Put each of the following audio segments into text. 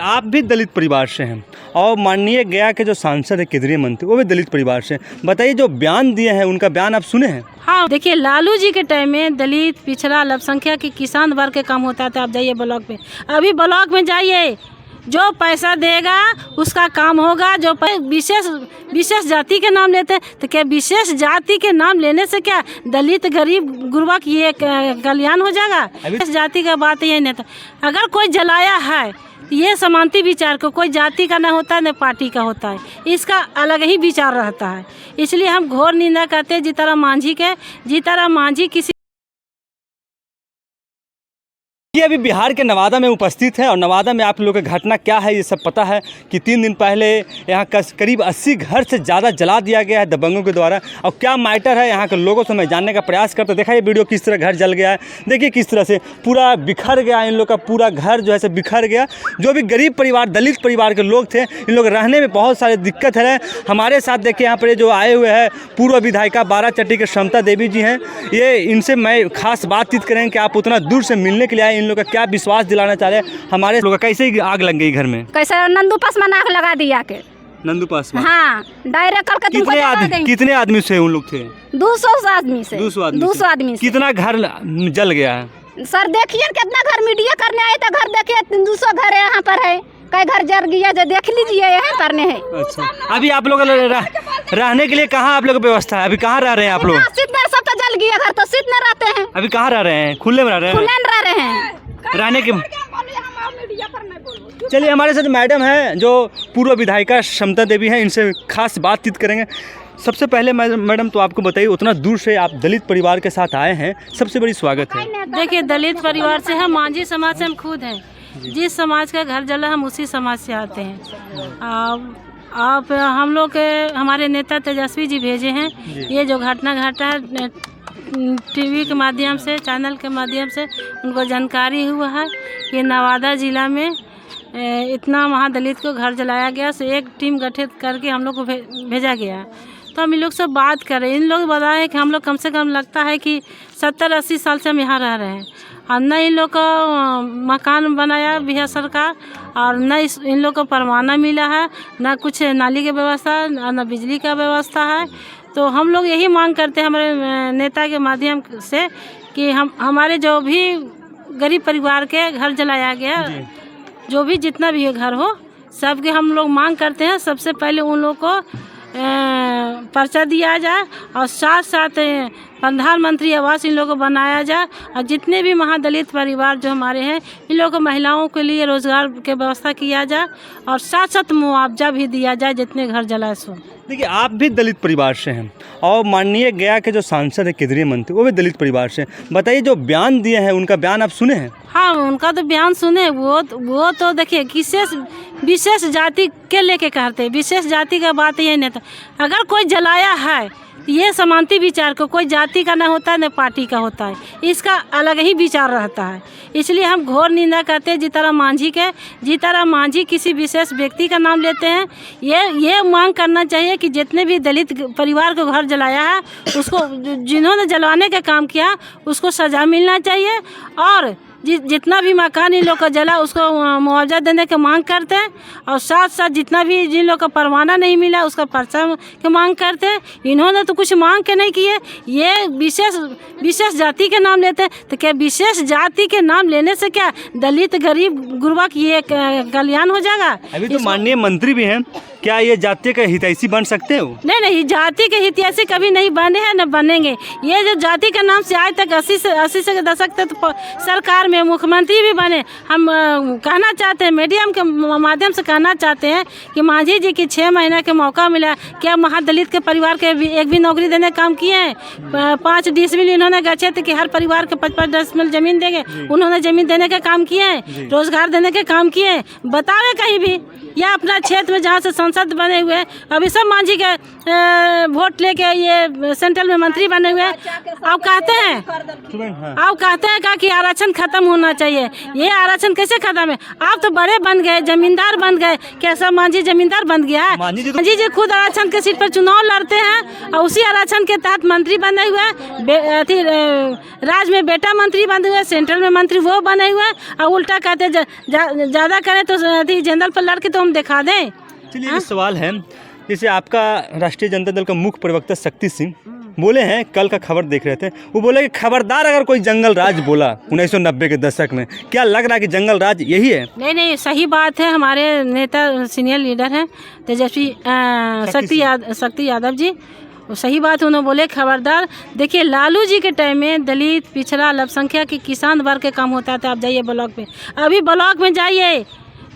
आप भी दलित परिवार से हैं और माननीय गया के जो सांसद है केंद्रीय मंत्री वो भी दलित परिवार से हैं। बताइए जो बयान दिए हैं उनका बयान आप सुने हैं? हाँ, देखिए लालू जी के टाइम में दलित, पिछड़ा, अल्पसंख्यक के किसान वर्ग के काम होता था। आप जाइए ब्लॉक में, अभी ब्लॉक में जाइए, जो पैसा देगा उसका काम होगा। जो विशेष जाति के नाम लेते हैं तो क्या विशेष जाति के नाम लेने से क्या दलित, गरीब, गुरबा की ये कल्याण हो जाएगा? विशेष जाति का बात ये नहीं था। अगर कोई जलाया है ये समानती विचार को, कोई जाति का ना होता है न पार्टी का होता है, इसका अलग ही विचार रहता है। इसलिए हम घोर निंदा करते हैं जीतनराम मांझी के। जीतनराम मांझी किसी ये अभी बिहार के नवादा में उपस्थित है और नवादा में आप लोगों का घटना क्या है ये सब पता है कि 3 दिन पहले यहाँ करीब 80 घर से ज़्यादा जला दिया गया है दबंगों के द्वारा। और क्या मैटर है यहाँ के लोगों से मैं जानने का प्रयास करता। देखा ये वीडियो किस तरह घर जल गया है, देखिए किस तरह से पूरा बिखर गया, इन लोग का पूरा घर जो है से बिखर गया। जो भी गरीब परिवार, दलित परिवार के लोग थे, इन लोग रहने में बहुत सारे दिक्कत है। हमारे साथ देखिए यहाँ पर जो आए हुए हैं पूर्व विधायिका बाराचट्टी के समता देवी जी हैं। ये इनसे मैं खास बातचीत करें कि आप उतना दूर से मिलने के लिए आए, इन लोग का क्या विश्वास दिलाना चाह रहे हैं। हमारे लोग कैसे आग लग गई घर में? कैसे नंदू पासवान आग लगा दिया के? नंदू पासवान? हाँ, डायरेक्ट करके कितने आदमी से उन लोग थे? 200 आदमी से। 200 आदमी से। कितना घर जल गया है? सर देखिए कितना घर, मीडिया करने आए तो घर देखिए 200 घर यहाँ पर है। कई घर जल गया जो देख लीजिए, यहाँ करने है। अच्छा, अभी आप लोग रहने के लिए कहाँ आप लोग व्यवस्था है? अभी कहाँ रह रहे हैं आप लोग? सब तो जल गया घर, तो सीट में रहते हैं। अभी कहाँ रह रहे हैं? खुले में रह रहे हैं? खुले में रह रहे हैं रहने के। चलिए हमारे साथ मैडम है जो पूर्व विधायिका समता देवी हैं, इनसे खास बातचीत करेंगे। सबसे पहले मैडम तो आपको बताइए, उतना दूर से आप दलित परिवार के साथ आए हैं, सबसे बड़ी स्वागत है। देखिए दलित परिवार से हम, मांझी समाज से हम खुद हैं। जिस समाज का घर जला हम उसी समाज से आते हैं। आप हम लोग के हमारे नेता तेजस्वी जी भेजे हैं। ये जो घटना घटा है टीवी के माध्यम से, चैनल के माध्यम से उनको जानकारी हुआ है कि नवादा ज़िला में इतना महादलित को घर जलाया गया। से एक टीम गठित करके हम लोग को भेजा गया है। तो हम इन लोग से बात करें, इन लोग बताएं कि हम लोग कम से कम लगता है कि 70-80 साल से हम यहाँ रह रहे हैं और न इन लोग को मकान बनाया बिहार सरकार, और न इन लोग को परवाना मिला है, न कुछ नाली की व्यवस्था, न बिजली का व्यवस्था है। तो हम लोग यही मांग करते हैं हमारे नेता के माध्यम से कि हमारे जो भी गरीब परिवार के घर जलाया गया, जो भी जितना भी घर हो, सबके हम लोग मांग करते हैं सबसे पहले उन लोग को पर्चा दिया जाए और साथ साथ प्रधानमंत्री आवास इन लोगों को बनाया जाए। और जितने भी महादलित परिवार जो हमारे हैं, इन लोगों को महिलाओं के लिए रोजगार की व्यवस्था किया जाए और साथ साथ मुआवजा भी दिया जाए जितने घर जलाए सो। देखिए आप भी दलित परिवार से हैं और माननीय गया के जो सांसद है केंद्रीय मंत्री वो भी दलित परिवार से हैं। बताइए जो बयान दिए हैं उनका बयान आप सुने हैं? हाँ, उनका तो बयान सुने। वो तो देखिए विशेष जाति के लेके कहते हैं। विशेष जाति का बात ये नहीं था। अगर कोई जलाया है ये समानती विचार को, कोई जाति का ना होता है न पार्टी का होता है, इसका अलग ही विचार रहता है। इसलिए हम घोर निंदा करते हैं जीतनराम मांझी के। जीतनराम मांझी किसी विशेष व्यक्ति का नाम लेते हैं। ये मांग करना चाहिए कि जितने भी दलित परिवार को घर जलाया है उसको, जिन्होंने जलवाने का काम किया उसको सज़ा मिलना चाहिए। और जितना भी मकान इन लोग का जला उसको मुआवजा देने की मांग करते हैं। और साथ साथ जितना भी जिन लोग का परवाना नहीं मिला उसका पर्चा की मांग करते हैं। इन्होंने तो कुछ मांग के नहीं किए, ये विशेष जाति के नाम लेते हैं। तो क्या विशेष जाति के नाम लेने से क्या दलित, गरीब, गुरबा की ये कल्याण हो जाएगा? अभी तो माननीय मंत्री भी हैं, क्या ये जाति के हितैषी बन सकते हो? नहीं, जाति के हितैषी कभी नहीं बने हैं न बनेंगे। ये जो जाति के नाम से आज तक 80 से दशक तक तो सरकार में मुख्यमंत्री भी बने। हम कहना चाहते हैं, मीडियम के माध्यम से कहना चाहते हैं कि मांझी जी की 6 महीने का मौका मिला, क्या महादलित के परिवार के एक भी नौकरी देने का काम किए हैं? 5 डिसमिल इन्होंने गए थे कि हर परिवार के 55 डिसमिल जमीन देंगे, उन्होंने जमीन देने का काम किए हैं, रोजगार देने के काम किए हैं? बतावे कहीं भी, या अपना क्षेत्र में जहाँ से सांसद बने हुए हैं अभी सब मांझी के वोट लेके ये सेंट्रल में मंत्री बने हुए अब कहते हैं कि आरक्षण खत्म होना चाहिए। ये आरक्षण कैसे खत्म है? आप तो बड़े बन गए, जमींदार बन गए। कैसा मांझी जमींदार बन गया है? मांझी जी खुद आरक्षण के सीट पर चुनाव लड़ते हैं और उसी आरक्षण के तहत मंत्री बने हुए राज्य में बेटा मंत्री बने हुए, सेंट्रल में मंत्री वो बने हुए और उल्टा कहते ज्यादा करें तो जनरल पर लड़के तो हम दिखा दें। चलिए ये सवाल है, जैसे आपका राष्ट्रीय जनता दल का मुख्य प्रवक्ता शक्ति सिंह बोले हैं, कल का खबर देख रहे थे, वो बोले कि खबरदार अगर कोई जंगल राज बोला 1990 के दशक में, क्या लग रहा है कि जंगल राज यही है? नहीं, सही बात है। हमारे नेता सीनियर लीडर हैं तेजस्वी शक्ति यादव जी, सही बात उन्होंने बोले खबरदार। देखिए लालू जी के टाइम में दलित, पिछड़ा, अल्पसंख्यक की किसान वर्ग के काम होता था। आप जाइए ब्लॉक पे, अभी ब्लॉक में जाइए,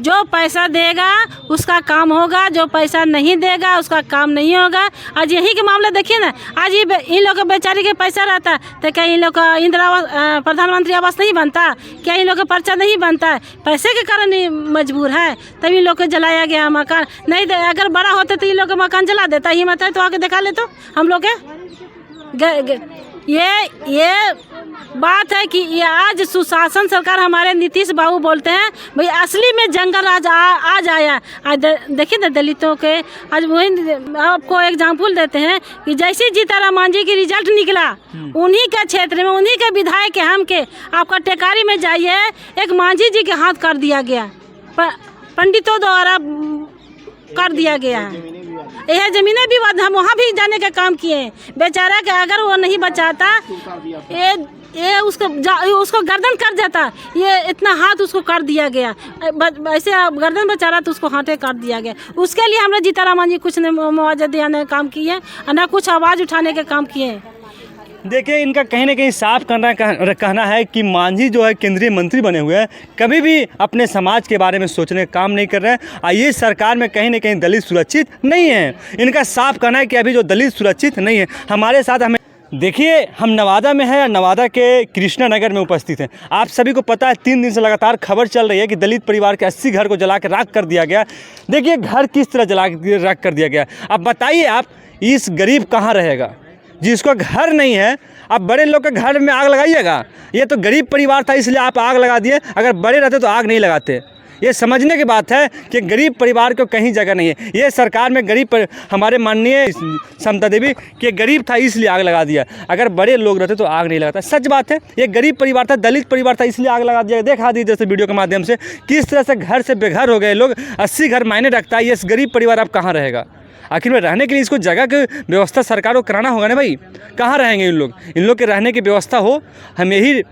जो पैसा देगा उसका काम होगा, जो पैसा नहीं देगा उसका काम नहीं होगा। आज यही के मामला देखिए ना, आज ये इन लोग का बेचारी के पैसा रहता तो क्या इन लोग का इंदिरा आवास, प्रधानमंत्री आवास नहीं बनता? क्या इन लोग का पर्चा नहीं बनता है? पैसे के कारण ही मजबूर है, तभी लोग को जलाया गया मकान। नहीं अगर बड़ा होता तो इन लोग का मकान जला देता। हिम्मत है तो आके दिखा ले तो हम लोग के। ये बात है कि ये आज सुशासन सरकार हमारे नीतीश बाबू बोलते हैं भाई असली में जंगल राज आज आया। आज देखिए ना दलितों के, आज वही आपको एग्जाम्पल देते हैं कि जैसे जीताराम मांझी की रिजल्ट निकला, उन्हीं के क्षेत्र में उन्हीं के विधायक के हम के आपका टेकारी में जाइए, एक मांझी जी के हाथ कर दिया गया, पंडितों द्वारा कर दिया गया है। यह जमीनें भी हम वहाँ भी जाने का काम किए। बेचारा के अगर वो नहीं बचाता ये उसको गर्दन कर जाता। ये इतना हाथ उसको कर दिया गया, ऐसे गर्दन बचा रहा तो उसको हाथे काट दिया गया। उसके लिए हमने जीताराम मांझी कुछ ने मुआवजा देने का काम किए और न कुछ आवाज़ उठाने के काम किए। देखिए इनका कहीं ना कहीं साफ कहना है कि मांझी जो है केंद्रीय मंत्री बने हुए हैं, कभी भी अपने समाज के बारे में सोचने का काम नहीं कर रहे हैं और ये सरकार में कहीं ना कहीं दलित सुरक्षित नहीं है। इनका साफ कहना है कि अभी जो दलित सुरक्षित नहीं है। हमारे साथ हमें देखिए, हम नवादा में हैं, नवादा के कृष्णा नगर में उपस्थित हैं। आप सभी को पता है 3 दिन से लगातार खबर चल रही है कि दलित परिवार के 80 घर को जला के राख कर दिया गया। देखिए घर किस तरह जला के राख कर दिया गया। अब बताइए आप, इस गरीब कहाँ रहेगा जिसको घर नहीं है? आप बड़े लोग के घर में आग लगाइएगा? ये तो गरीब परिवार था इसलिए आप आग लगा दिए, अगर बड़े रहते तो आग नहीं लगाते। ये समझने की बात है कि गरीब परिवार को कहीं जगह नहीं है। ये सरकार में हमारे माननीय समता देवी कि गरीब था इसलिए आग लगा दिया, अगर बड़े लोग रहते तो आग नहीं लगाता। सच बात है, ये गरीब परिवार था, दलित परिवार था इसलिए आग लगा दिया। देखा दीजिए जैसे वीडियो के माध्यम से किस तरह से घर से बेघर हो गए लोग। 80 घर मायने रखता है। ये गरीब परिवार अब कहाँ रहेगा? आखिर में रहने के लिए इसको जगह की व्यवस्था सरकार को कराना होगा ना भाई। कहाँ रहेंगे इन लोग के रहने की व्यवस्था हो। हम यही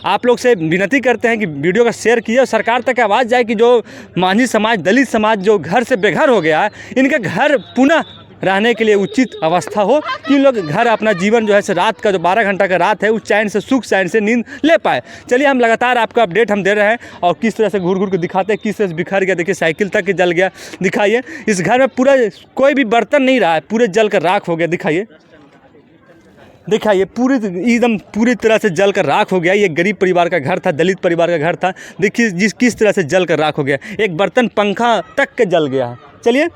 आप लोग से विनती करते हैं कि वीडियो का शेयर कीजिए और सरकार तक आवाज़ जाए कि जो मांझी समाज, दलित समाज जो घर से बेघर हो गया है, इनके घर पुनः रहने के लिए उचित अवस्था हो कि लोग घर अपना जीवन जो है रात का जो 12 घंटा का रात है उस चैन से सुख चैन से नींद ले पाए। चलिए हम लगातार आपको अपडेट हम दे रहे हैं और किस तरह से घूर घूर के दिखाते हैं किस तरह से बिखर गया। देखिए साइकिल तक जल गया, दिखाइए। इस घर में पूरा कोई भी बर्तन नहीं रहा है, पूरे जल कर राख हो गया। दिखाइए एकदम पूरी तरह से जल कर राख हो गया। ये गरीब परिवार का घर था, दलित परिवार का घर था। देखिए किस तरह से जल कर राख हो गया। एक बर्तन पंखा तक के जल गया है। चलिए